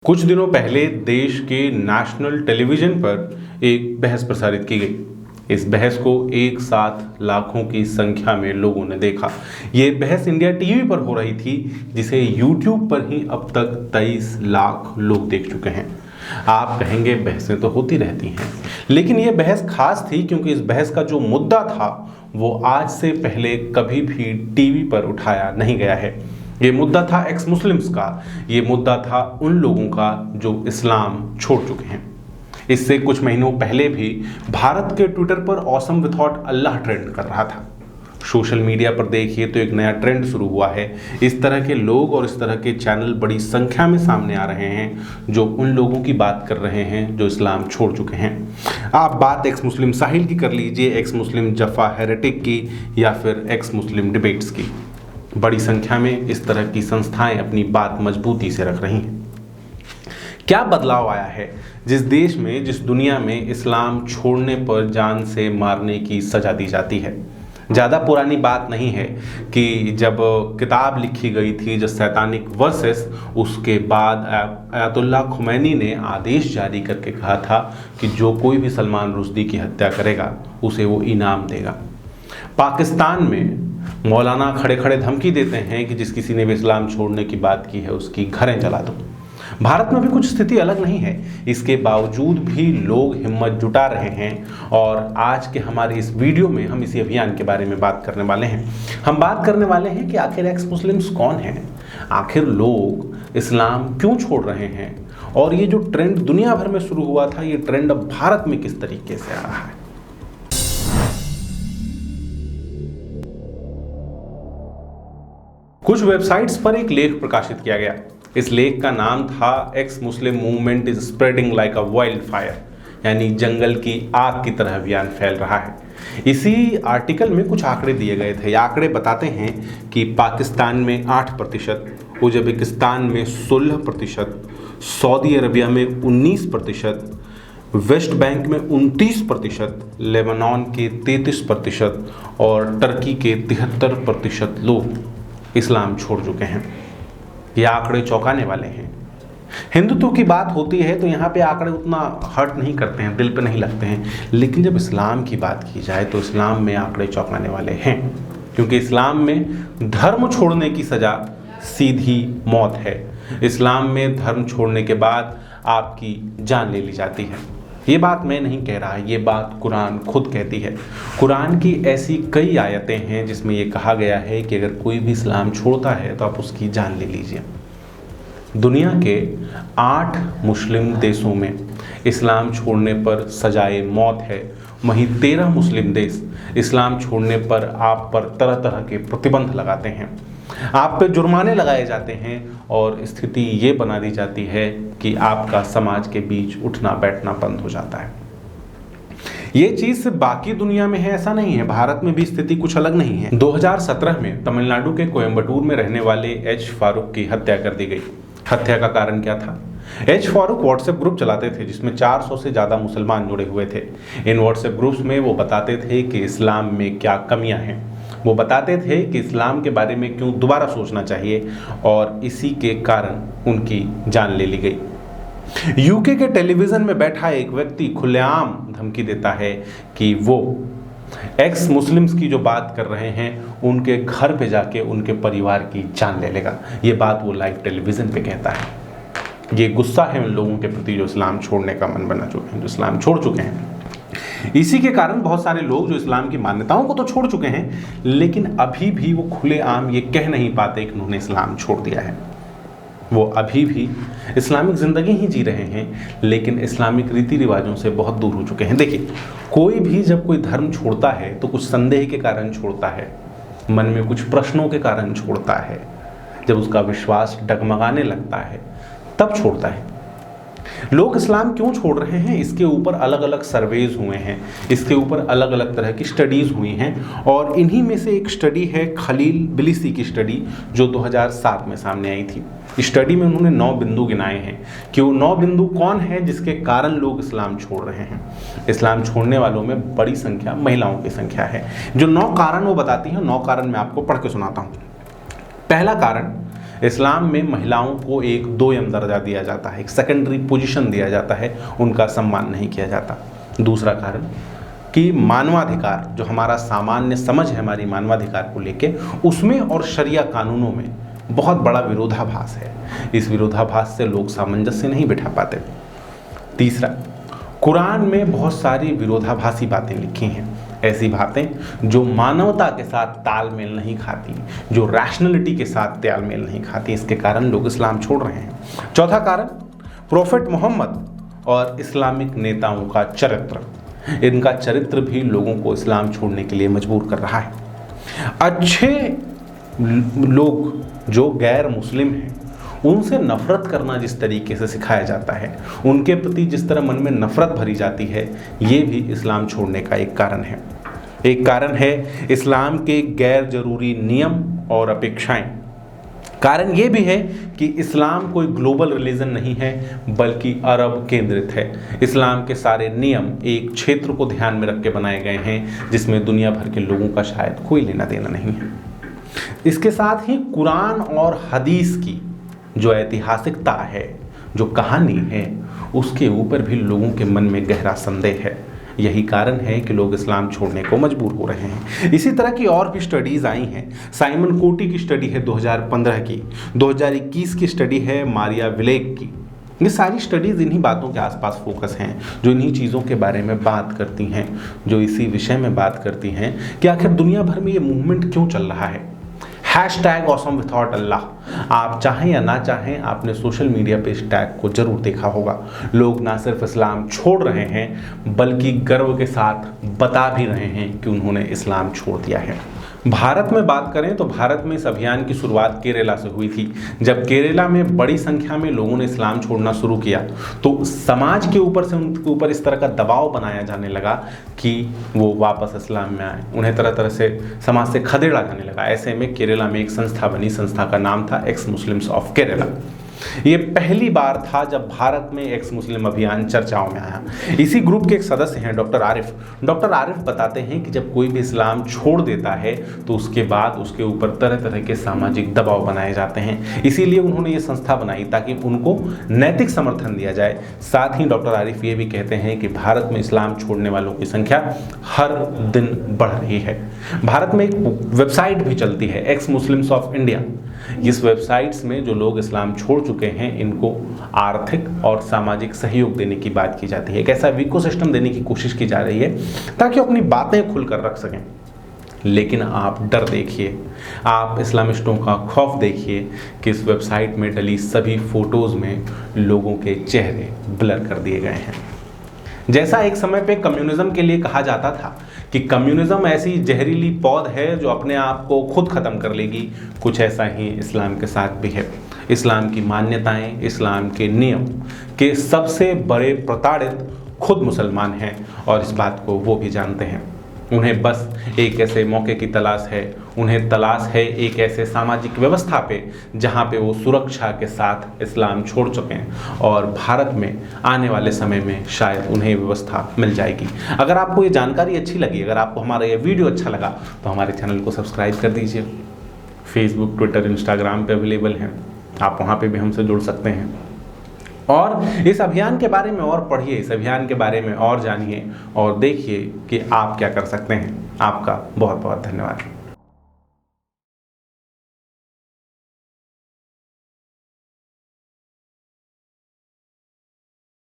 कुछ दिनों पहले देश के नेशनल टेलीविजन पर एक बहस प्रसारित की गई। इस बहस को एक साथ लाखों की संख्या में लोगों ने देखा। ये बहस इंडिया टीवी पर हो रही थी, जिसे यूट्यूब पर ही अब तक 23 लाख लोग देख चुके हैं। आप कहेंगे बहसें तो होती रहती हैं, लेकिन ये बहस खास थी क्योंकि इस बहस का जो मुद्दा था वो आज से पहले कभी भी टीवी पर उठाया नहीं गया है। ये मुद्दा था एक्स मुस्लिम्स का। ये मुद्दा था उन लोगों का जो इस्लाम छोड़ चुके हैं। इससे कुछ महीनों पहले भी भारत के ट्विटर पर ऑसम विथआउट अल्लाह ट्रेंड कर रहा था। सोशल मीडिया पर देखिए तो एक नया ट्रेंड शुरू हुआ है। इस तरह के लोग और इस तरह के चैनल बड़ी संख्या में सामने आ रहे हैं जो उन लोगों की बात कर रहे हैं जो इस्लाम छोड़ चुके हैं। आप बात एक्स मुस्लिम साहिल की कर लीजिए, एक्स मुस्लिम जफा हेरेटिक की, या फिर एक्स मुस्लिम डिबेट्स की। बड़ी संख्या में इस तरह की संस्थाएं अपनी बात मजबूती से रख रही हैं। क्या बदलाव आया है जिस देश में, जिस दुनिया में इस्लाम छोड़ने पर जान से मारने की सजा दी जाती है? ज़्यादा पुरानी बात नहीं है कि जब किताब लिखी गई थी द सैतानिक वर्सेस, उसके बाद आयतुल्लाह खुमैनी ने आदेश जारी करके कहा था कि जो कोई भी सलमान रुश्दी की हत्या करेगा उसे वो इनाम देगा। पाकिस्तान में मौलाना खड़े खड़े धमकी देते हैं कि जिस किसी ने भी इस्लाम छोड़ने की बात की है उसकी घरें जला दो। भारत में भी कुछ स्थिति अलग नहीं है। इसके बावजूद भी लोग हिम्मत जुटा रहे हैं और आज के हमारे इस वीडियो में हम इसी अभियान के बारे में बात करने वाले हैं। हम बात करने वाले हैं कि आखिर एक्स मुस्लिम्स कौन हैं, आखिर लोग इस्लाम क्यों छोड़ रहे हैं, और ये जो ट्रेंड दुनिया भर में शुरू हुआ था, ये ट्रेंड अब भारत में किस तरीके से आ रहा है। कुछ वेबसाइट्स पर एक लेख प्रकाशित किया गया। इस लेख का नाम था x Muslim movement is spreading like a wild fire, यानी जंगल की आग की तरह अभियान फैल रहा है। इसी आर्टिकल में कुछ आंकड़े दिए गए थे। ये आंकड़े बताते हैं कि पाकिस्तान में 8%, उज्बेकिस्तान में 16%, सऊदी अरबिया में 19%, वेस्ट बैंक में 29%, लेबनान के 33% और टर्की के 73% लोग इस्लाम छोड़ चुके हैं। ये आंकड़े चौंकाने वाले हैं। हिंदुत्व की बात होती है तो यहाँ पे आंकड़े उतना हर्ट नहीं करते हैं, दिल पे नहीं लगते हैं, लेकिन जब इस्लाम की बात की जाए तो इस्लाम में आंकड़े चौंकाने वाले हैं, क्योंकि इस्लाम में धर्म छोड़ने की सज़ा सीधी मौत है। इस्लाम में धर्म छोड़ने के बाद आपकी जान ले ली जाती है। ये बात मैं नहीं कह रहा, ये बात कुरान खुद कहती है। कुरान की ऐसी कई आयतें हैं जिसमें ये कहा गया है कि अगर कोई भी इस्लाम छोड़ता है तो आप उसकी जान ले लीजिए। दुनिया के 8 मुस्लिम देशों में इस्लाम छोड़ने पर सजाए मौत है। वहीं 13 मुस्लिम देश इस्लाम छोड़ने पर आप पर तरह तरह के प्रतिबंध लगाते हैं, आप पे जुर्माने लगाए जाते हैं और स्थिति ये बना दी जाती है कि आपका समाज के बीच उठना बैठना बंद हो जाता है। ये चीज़ बाकी दुनिया में है ऐसा नहीं है, भारत में भी स्थिति कुछ अलग नहीं है। 2017 में तमिलनाडु के कोयम्बटूर में रहने वाले एच फारूक की हत्या कर दी गई। हत्या का कारण क्या था? एच फारूक व्हाट्सएप ग्रुप चलाते थे जिसमें 400 से ज़्यादा मुसलमान जुड़े हुए थे। इन व्हाट्सएप ग्रुप्स में वो बताते थे कि इस्लाम में क्या कमियां हैं, वो बताते थे कि इस्लाम के बारे में क्यों दोबारा सोचना चाहिए, और इसी के कारण उनकी जान ले ली गई। यूके के टेलीविज़न में बैठा एक व्यक्ति खुलेआम धमकी देता है कि वो एक्स मुस्लिम्स की जो बात कर रहे हैं उनके घर पे जाके उनके परिवार की जान ले लेगा। ये बात वो लाइव टेलीविज़न पे कहता है। ये गुस्सा है उन लोगों के प्रति जो इस्लाम छोड़ने का मन बना चुके हैं, जो इस्लाम छोड़ चुके हैं। इसी के कारण बहुत सारे लोग जो इस्लाम की मान्यताओं को तो छोड़ चुके हैं, लेकिन अभी भी वो खुलेआम ये कह नहीं पाते कि उन्होंने इस्लाम छोड़ दिया है। वो अभी भी इस्लामिक ज़िंदगी ही जी रहे हैं, लेकिन इस्लामिक रीति रिवाजों से बहुत दूर हो चुके हैं। देखिए, कोई भी जब कोई धर्म छोड़ता है तो कुछ संदेह के कारण छोड़ता है, मन में कुछ प्रश्नों के कारण छोड़ता है, जब उसका विश्वास डगमगाने लगता है तब छोड़ता है। लोग इस्लाम क्यों छोड़ रहे हैं, इसके ऊपर अलग अलग सर्वेज हुए हैं, इसके ऊपर अलग अलग तरह की स्टडीज़ हुई हैं, और इन्हीं में से एक स्टडी है खलील बिलिसी की स्टडी जो 2007 में सामने आई थी। इस स्टडी में उन्होंने 9 बिंदु गिनाए हैं कि वो 9 बिंदु कौन है जिसके कारण लोग इस्लाम छोड़ रहे हैं। इस्लाम छोड़ने वालों में बड़ी संख्या महिलाओं की संख्या है। जो 9 कारण वो बताती हैं, 9 कारण मैं आपको पढ़ के सुनाता हूँ। पहला कारण, इस्लाम में महिलाओं को एक दोयम दर्जा दिया जाता है, एक सेकेंडरी पोजीशन दिया जाता है, उनका सम्मान नहीं किया जाता। दूसरा कारण कि मानवाधिकार, जो हमारा सामान्य समझ है हमारी मानवाधिकार को लेके, उसमें और शरिया कानूनों में बहुत बड़ा विरोधाभास है। इस विरोधाभास से लोग सामंजस्य नहीं बिठा पाते। तीसरा, कुरान में बहुत सारी विरोधाभासी बातें लिखी हैं, ऐसी बातें जो मानवता के साथ तालमेल नहीं खाती, जो रैशनलिटी के साथ तालमेल नहीं खाती। इसके कारण लोग इस्लाम छोड़ रहे हैं। चौथा कारण, प्रोफेट मोहम्मद और इस्लामिक नेताओं का चरित्र, इनका चरित्र भी लोगों को इस्लाम छोड़ने के लिए मजबूर कर रहा है। अच्छे लोग जो गैर मुस्लिम हैं उनसे नफरत करना जिस तरीके से सिखाया जाता है, उनके प्रति जिस तरह मन में नफरत भरी जाती है, ये भी इस्लाम छोड़ने का एक कारण है। एक कारण है इस्लाम के गैर जरूरी नियम और अपेक्षाएं। कारण ये भी है कि इस्लाम कोई ग्लोबल रिलीजन नहीं है, बल्कि अरब केंद्रित है। इस्लाम के सारे नियम एक क्षेत्र को ध्यान में रख के बनाए गए हैं, जिसमें दुनिया भर के लोगों का शायद कोई लेना देना नहीं है। इसके साथ ही कुरान और हदीस की जो ऐतिहासिकता है, जो कहानी है, उसके ऊपर भी लोगों के मन में गहरा संदेह है। यही कारण है कि लोग इस्लाम छोड़ने को मजबूर हो रहे हैं। इसी तरह की और भी स्टडीज़ आई हैं। साइमन कोटी की स्टडी है 2015 की, 2021 की स्टडी है मारिया विलेक की। ये सारी स्टडीज़ इन्हीं बातों के आसपास फोकस हैं, जो इन्हीं चीज़ों के बारे में बात करती हैं, जो इसी विषय में बात करती हैं कि आखिर दुनिया भर में ये मूवमेंट क्यों चल रहा है। #AwesomeWithoutAllah, आप चाहें या ना चाहें, आपने सोशल मीडिया पे इस टैग को जरूर देखा होगा। लोग ना सिर्फ इस्लाम छोड़ रहे हैं, बल्कि गर्व के साथ बता भी रहे हैं कि उन्होंने इस्लाम छोड़ दिया है। भारत में बात करें तो भारत में इस अभियान की शुरुआत केरला से हुई थी। जब केरला में बड़ी संख्या में लोगों ने इस्लाम छोड़ना शुरू किया तो समाज के ऊपर से उनके ऊपर इस तरह का दबाव बनाया जाने लगा कि वो वापस इस्लाम में आए। उन्हें तरह तरह से समाज से खदेड़ा जाने लगा। ऐसे में केरला में एक संस्था बनी, संस्था का नाम था एक्स मुस्लिम्स ऑफ केरला। ये पहली बार था जब भारत में एक्स मुस्लिम अभियान चर्चाओं में आया। इसी ग्रुप के एक सदस्य हैं डॉक्टर आरिफ। डॉक्टर आरिफ बताते हैं कि जब कोई भी इस्लाम छोड़ देता है तो उसके बाद उसके ऊपर तरह तरह के सामाजिक दबाव बनाए जाते हैं। इसीलिए उन्होंने ये संस्था बनाई ताकि उनको नैतिक समर्थन दिया जाए। साथ ही डॉक्टर आरिफ ये भी कहते हैं कि भारत में इस्लाम छोड़ने वालों की संख्या हर दिन बढ़ रही है। भारत में एक वेबसाइट भी चलती है, एक्स मुस्लिम्स ऑफ इंडिया। इस वेबसाइट्स में जो लोग इस्लाम छोड़ चुके हैं, इनको आर्थिक और सामाजिक सहयोग देने की बात की जाती है। एक ऐसा इकोसिस्टम देने की कोशिश की जा रही है ताकि अपनी बातें खुलकर रख सकें। लेकिन आप डर देखिए, आप इस्लामिस्टों का खौफ देखिए कि इस वेबसाइट में डली सभी फोटोज़ में लोगों के चेहरे ब्लर कर दिए गए हैं। जैसा एक समय पे कम्युनिज्म के लिए कहा जाता था कि कम्युनिज्म ऐसी जहरीली पौध है जो अपने आप को खुद ख़त्म कर लेगी, कुछ ऐसा ही इस्लाम के साथ भी है। इस्लाम की मान्यताएं, इस्लाम के नियम के सबसे बड़े प्रताड़ित खुद मुसलमान हैं और इस बात को वो भी जानते हैं। उन्हें बस एक ऐसे मौके की तलाश है, उन्हें तलाश है एक ऐसे सामाजिक व्यवस्था पे जहाँ पे वो सुरक्षा के साथ इस्लाम छोड़ चुके हैं और भारत में आने वाले समय में शायद उन्हें व्यवस्था मिल जाएगी। अगर आपको ये जानकारी अच्छी लगी, अगर आपको हमारा ये वीडियो अच्छा लगा तो हमारे चैनल को सब्सक्राइब कर दीजिए। फेसबुक, ट्विटर, इंस्टाग्राम पे अवेलेबल हैं, आप वहाँ पे भी हमसे जुड़ सकते हैं। और इस अभियान के बारे में और पढ़िए, इस अभियान के बारे में और जानिए और देखिए कि आप क्या कर सकते हैं। आपका बहुत बहुत धन्यवाद।